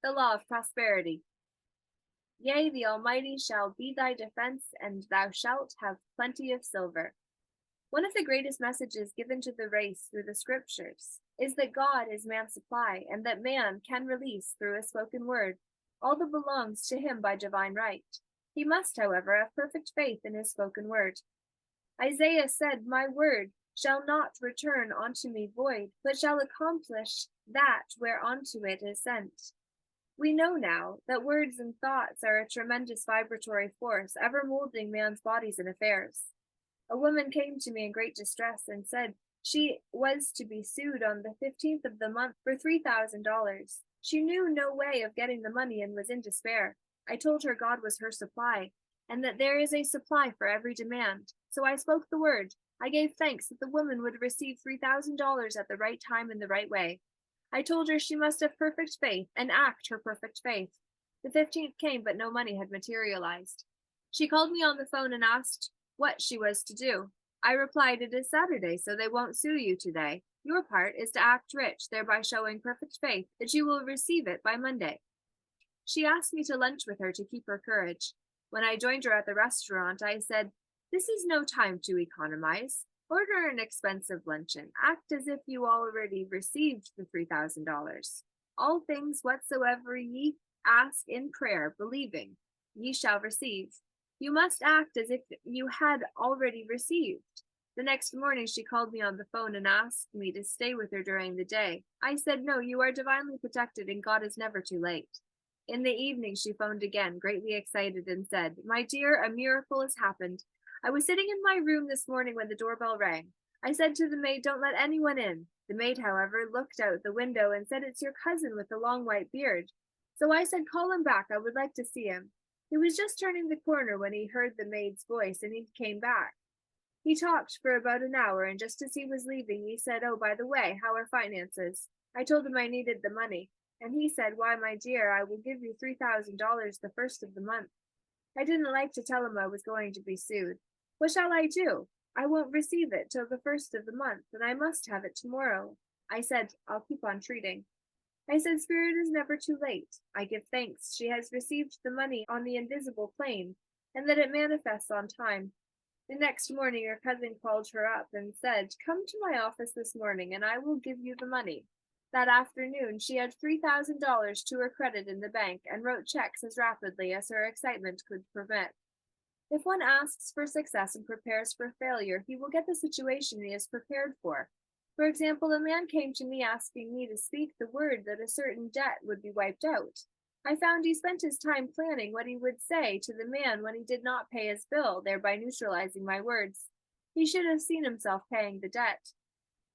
The law of prosperity. Yea, the Almighty shall be thy defense, and thou shalt have plenty of silver. One of the greatest messages given to the race through the scriptures is that God is man's supply, and that man can release through a spoken word all that belongs to him by divine right. He must, however, have perfect faith in his spoken word. Isaiah said, "My word shall not return unto me void, but shall accomplish that whereunto it is sent." We know now that words and thoughts are a tremendous vibratory force, ever molding man's bodies and affairs. A woman came to me in great distress and said she was to be sued on the 15th of the month for $3,000. She knew no way of getting the money and was in despair. I told her God was her supply, and that there is a supply for every demand. So I spoke the word. I gave thanks that the woman would receive $3,000 at the right time in the right way. I told her she must have perfect faith and act her perfect faith. The 15th came, but no money had materialized. She called me on the phone and asked what she was to do. I replied, "It is Saturday, so they won't sue you today. Your part is to act rich, thereby showing perfect faith that you will receive it by Monday." She asked me to lunch with her to keep her courage. When I joined her at the restaurant, I said, "This is no time to economize. Order an expensive luncheon. Act as if you already received the $3,000. All things whatsoever ye ask in prayer, believing, ye shall receive." You must act as if you had already received. The next morning she called me on the phone and asked me to stay with her during the day. I said, "No, you are divinely protected and God is never too late." In the evening she phoned again, greatly excited, and said, "My dear, a miracle has happened. I was sitting in my room this morning when the doorbell rang. I said to the maid, 'Don't let anyone in.' The maid, however, looked out the window and said, 'It's your cousin with the long white beard.' So I said, 'Call him back. I would like to see him.' He was just turning the corner when he heard the maid's voice, and he came back. He talked for about an hour, and just as he was leaving, he said, 'Oh, by the way, how are finances?' I told him I needed the money, and he said, 'Why, my dear, I will give you $3,000 the first of the month.' I didn't like to tell him I was going to be sued. What shall I do? I won't receive it till the first of the month, and I must have it tomorrow. I said, 'I'll keep on treating.' I said, 'Spirit is never too late. I give thanks she has received the money on the invisible plane, and that it manifests on time.' The next morning your cousin called her up and said, 'Come to my office this morning, and I will give you the money.' That afternoon she had $3,000 to her credit in the bank and wrote checks as rapidly as her excitement could permit. If one asks for success and prepares for failure, he will get the situation he is prepared for. For example, a man came to me asking me to speak the word that a certain debt would be wiped out. I found he spent his time planning what he would say to the man when he did not pay his bill, thereby neutralizing my words. He should have seen himself paying the debt.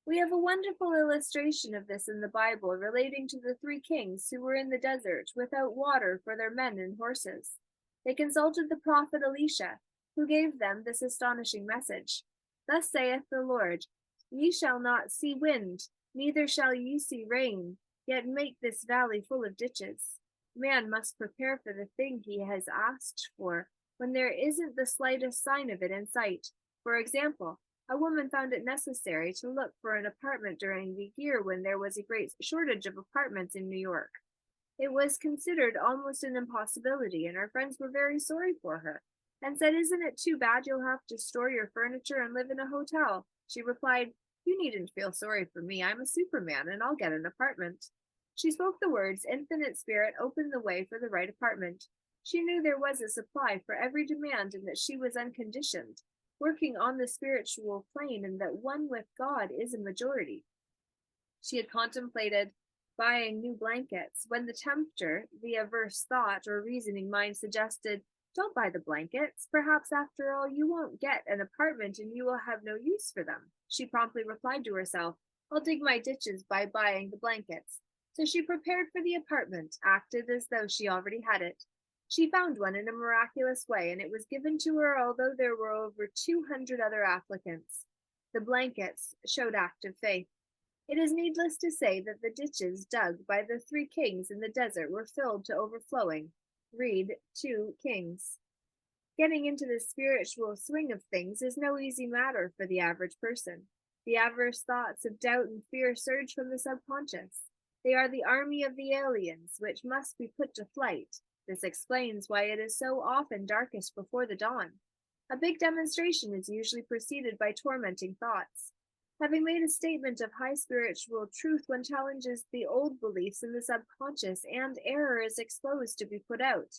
We have a wonderful illustration of this in the Bible relating to the three kings who were in the desert without water for their men and horses. They consulted the prophet Elisha, who gave them this astonishing message. "Thus saith the Lord, Ye shall not see wind, neither shall ye see rain, yet make this valley full of ditches." Man must prepare for the thing he has asked for when there isn't the slightest sign of it in sight. For example, a woman found it necessary to look for an apartment during the year when there was a great shortage of apartments in New York. It was considered almost an impossibility, and her friends were very sorry for her, and said, "Isn't it too bad you'll have to store your furniture and live in a hotel?" She replied, "You needn't feel sorry for me. I'm a Superman, and I'll get an apartment." She spoke the words, Infinite Spirit opened the way for the right apartment. She knew there was a supply for every demand and that she was unconditioned, working on the spiritual plane, and that one with God is a majority. She had contemplated buying new blankets when the tempter, the averse thought or reasoning mind, suggested, "Don't buy the blankets. Perhaps after all you won't get an apartment and you will have no use for them." She promptly replied to herself, "I'll dig my ditches by buying the blankets." So she prepared for the apartment, acted as though she already had it. She found one in a miraculous way, and it was given to her although there were over 200 other applicants. The blankets showed active faith. It is needless to say that the ditches dug by the three kings in the desert were filled to overflowing. Read 2 Kings. Getting into the spiritual swing of things is no easy matter for the average person. The adverse thoughts of doubt and fear surge from the subconscious. They are the army of the aliens, which must be put to flight. This explains why it is so often darkest before the dawn. A big demonstration is usually preceded by tormenting thoughts. Having made a statement of high spiritual truth, one challenges the old beliefs in the subconscious, and error is exposed to be put out.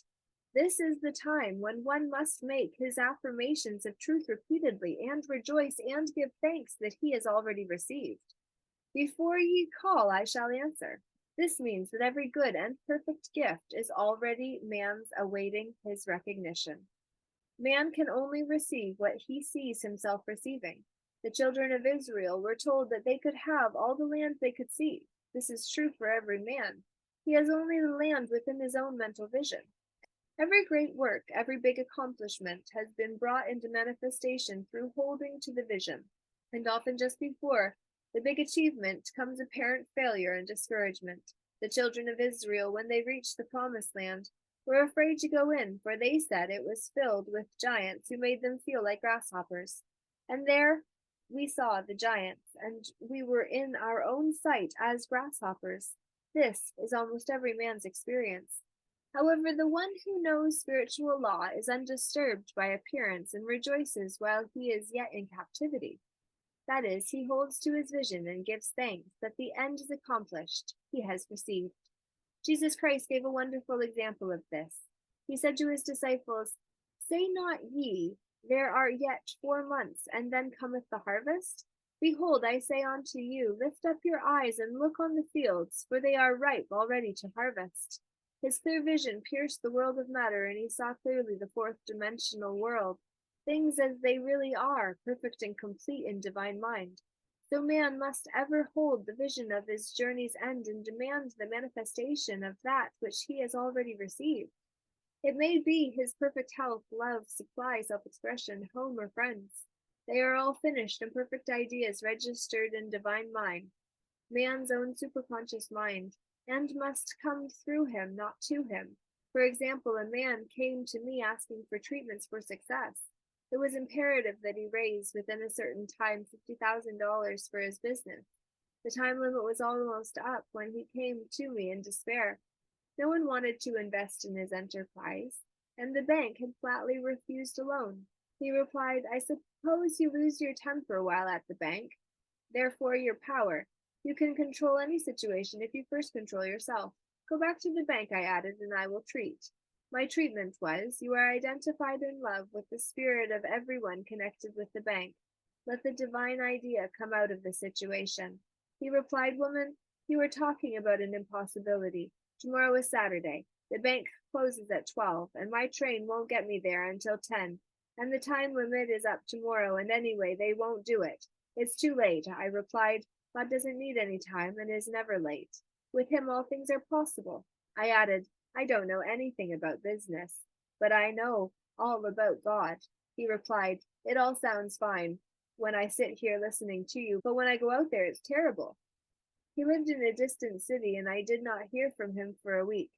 This is the time when one must make his affirmations of truth repeatedly, and rejoice and give thanks that he has already received. Before ye call, I shall answer. This means that every good and perfect gift is already man's, awaiting his recognition. Man can only receive what he sees himself receiving. The children of Israel were told that they could have all the land they could see. This is true for every man. He has only the land within his own mental vision. Every great work, every big accomplishment has been brought into manifestation through holding to the vision. And often just before the big achievement comes apparent failure and discouragement. The children of Israel, when they reached the promised land, were afraid to go in, for they said it was filled with giants who made them feel like grasshoppers. And there we saw the giants, and we were in our own sight as grasshoppers. This is almost every man's experience. However, the one who knows spiritual law is undisturbed by appearance and rejoices while he is yet in captivity. That is, he holds to his vision and gives thanks that the end is accomplished, he has received. Jesus Christ gave a wonderful example of this. He said to his disciples, Say not ye, there are yet 4 months, and then cometh the harvest? Behold, I say unto you, lift up your eyes and look on the fields, for they are ripe already to harvest. His clear vision pierced the world of matter, and he saw clearly the fourth-dimensional world, things as they really are, perfect and complete in divine mind. So man must ever hold the vision of his journey's end and demand the manifestation of that which he has already received. It may be his perfect health, love, supply, self-expression, home, or friends. They are all finished and perfect ideas registered in divine mind, man's own superconscious mind, and must come through him, not to him. For example, a man came to me asking for treatments for success. It was imperative that he raise within a certain time $50,000 for his business. The time limit was almost up when he came to me in despair. No one wanted to invest in his enterprise, and the bank had flatly refused a loan. He replied, I suppose you lose your temper while at the bank, therefore your power. You can control any situation if you first control yourself. Go back to the bank, I added, and I will treat. My treatment was, you are identified in love with the spirit of everyone connected with the bank. Let the divine idea come out of the situation. He replied, Woman, you are talking about an impossibility. Tomorrow is Saturday. The bank closes at 12, and my train won't get me there until 10. And the time limit is up tomorrow, and anyway, they won't do it. It's too late, I replied. God doesn't need any time and is never late. With him all things are possible. I added, I don't know anything about business, but I know all about God. He replied, It all sounds fine when I sit here listening to you, but when I go out there, it's terrible. He lived in a distant city, and I did not hear from him for a week.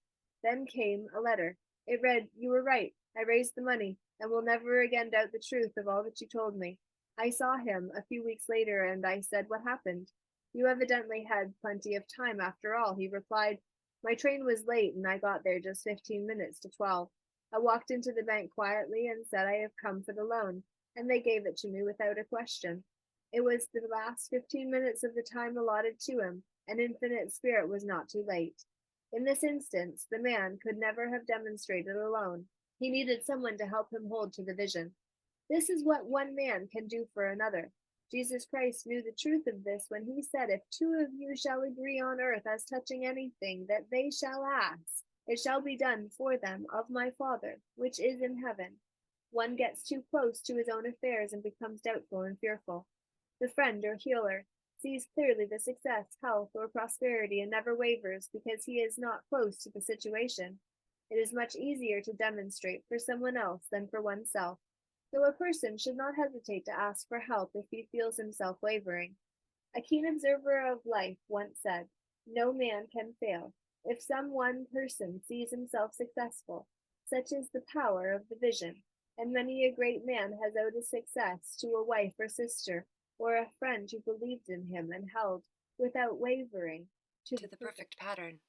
Then came a letter. It read, You were right. I raised the money, and will never again doubt the truth of all that you told me. I saw him a few weeks later, and I said, What happened? You evidently had plenty of time after all, he replied. My train was late, and I got there just 15 minutes to 12. I walked into the bank quietly and said I have come for the loan, and they gave it to me without a question. It was the last 15 minutes of the time allotted to him, and Infinite Spirit was not too late. In this instance, the man could never have demonstrated alone. He needed someone to help him hold to the vision. This is what one man can do for another. Jesus Christ knew the truth of this when he said, If 2 of you shall agree on earth as touching anything that they shall ask, it shall be done for them of my Father, which is in heaven. One gets too close to his own affairs and becomes doubtful and fearful. The friend or healer sees clearly the success, health, or prosperity and never wavers because he is not close to the situation. It is much easier to demonstrate for someone else than for oneself. So a person should not hesitate to ask for help if he feels himself wavering. A keen observer of life once said, No man can fail. If some one person sees himself successful, such is the power of the vision, and many a great man has owed his success to a wife or sister, or a friend who believed in him and held, without wavering, to the perfect pattern.